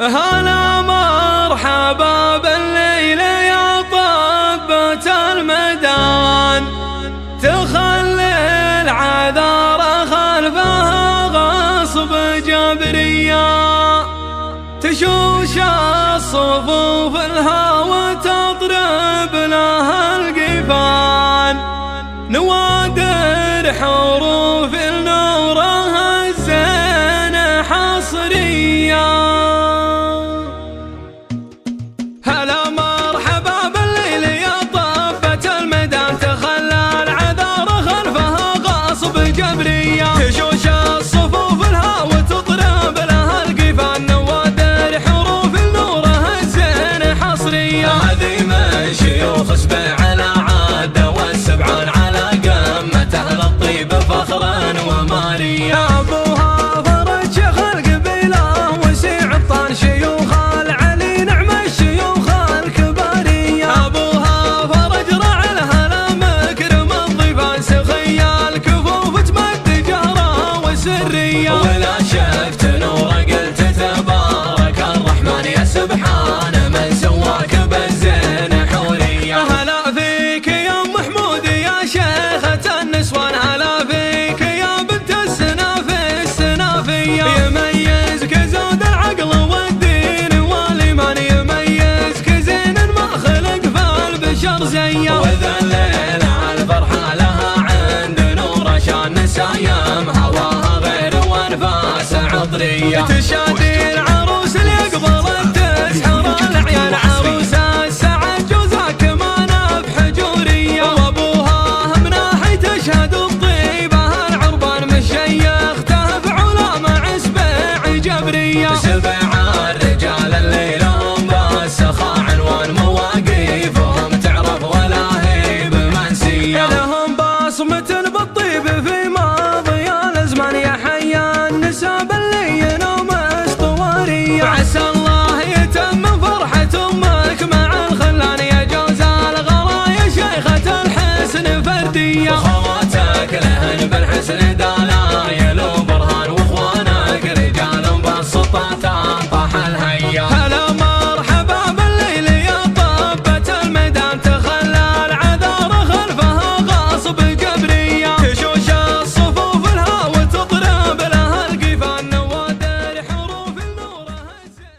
هلا مرحبا بالليل يا طبة الميدان، تخلي العذار خلفها غصب جبرية، تشوش الصفوف الهوى تضرب لها القفان، نوادر حروف النورها الزين حصرية. هلا مرحبا بالليل يا طبة الميدان، تخلى العذار خلفها غصب جبرية، تشوش الصفوف الهوى تضرب لها القفان، نوادر حروف النورها الزين حصرية. هذه من شيوخ سبع على عادة والسبعان على قمة أهل الطيب فخرا وماريا. أبوها فرج شيخ القبيلة وسيع الطان، شيوخ العلي نعم الشيوخ الكبارية. أبوها فرج راعي الهلا مكرم الضيفان، سخي الكفوف تمد جهرة وسرية. ولا شفت نور قلت تبارك الرحمن يا سبحان من سواك بالزين حورية. هلا فيك يا محمود يا شيخة النسوان، هلا فيك يا بنت السنافي السنافية، يميزك زود العقل والدين والإيمان، يميزك زين ما خلق في البشر زيه. وذا الليل عالفرحة لها عند نور شان سايم، هواها غير وانفاس عطرية. تشادي العروس اللي يقبل تسحر العيال، عروس السعد جوزها كمان بحجورية، وابوها من ناحية تشهد الطيبة العربان، مشيخته بعلام عسبع جبرية. سبع الرجال اللي لهم بالسخاء عنوان مواقيفهم تعرف ولا هي بمنسية، لهم بصمة بالطيب في ماضي الازمان، يا حيا النساء باللي نوم اسطوارية. عسى الله يتم فرحة امك مع الخلان، يا جوز الغلا يا شيخة الحسن فردية. خواتك لهن بالحسن دلايل وبرهان، واخوانك رجال بالسطات